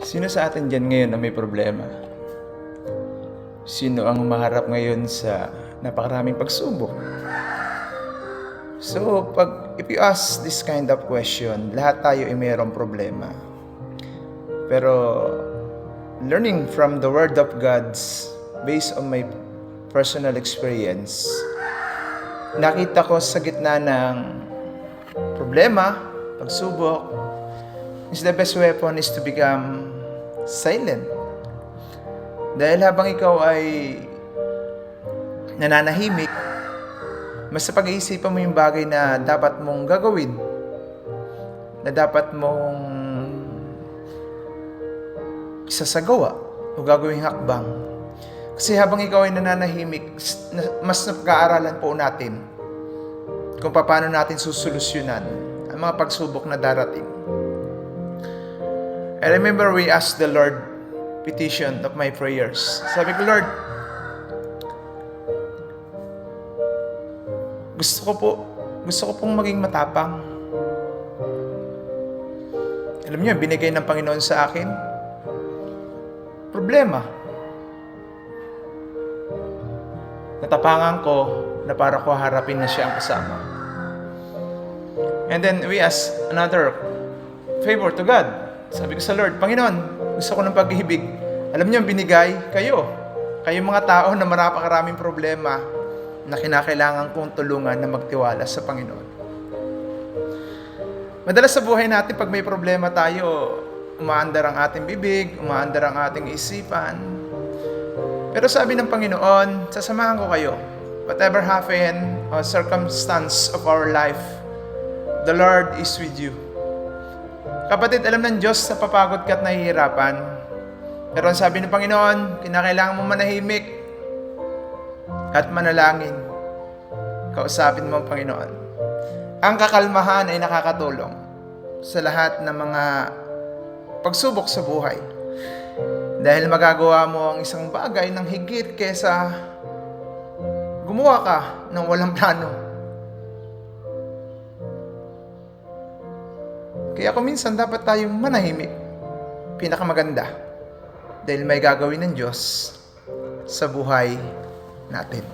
Sino sa atin dyan ngayon na may problema? Sino ang maharap ngayon sa napakaraming pagsubok? So, if you ask this kind of question, lahat tayo ay mayroong problema. Pero, learning from the Word of God, based on my personal experience, nakita ko sa gitna ng problema, pagsubok, the best weapon is to become silent. Dahil habang ikaw ay nananahimik, mas sa pag-iisipan mo yung bagay na dapat mong gagawin, na dapat mong isasagawa o gagawing hakbang. Kasi habang ikaw ay nananahimik, mas napag-aaralan po natin kung paano natin susolusyonan ang mga pagsubok na darating. I remember we asked the Lord petition of my prayers. Sabi ko, Lord, gusto ko pong maging matapang. Alam niyo, binigay ng Panginoon sa akin problema. Natapangan ko na para ko harapin na siya ang kasama. And then we ask another favor to God. Sabi ko sa Lord, Panginoon, gusto ko ng pag-ibig. Alam niyo, binigay kayo. Kayong mga tao na marapakaraming problema na kinakailangan kong tulungan na magtiwala sa Panginoon. Madalas sa buhay natin, pag may problema tayo, umaandar ang ating bibig, umaandar ang ating isipan. Pero sabi ng Panginoon, sasamahan ko kayo. Whatever happen or circumstance of our life, the Lord is with you. Kapatid, alam ng Diyos na papagod ka at nahihirapan. Pero ang sabi ng Panginoon, kinakailangan mo manahimik at manalangin. Kausapin mo ang Panginoon. Ang kakalmahan ay nakakatulong sa lahat ng mga pagsubok sa buhay. Dahil magagawa mo ang isang bagay ng higit kaysa gumawa ka ng walang plano. Kaya kung minsan dapat tayong manahimik, pinakamaganda. Dahil may gagawin ng Diyos sa buhay natin.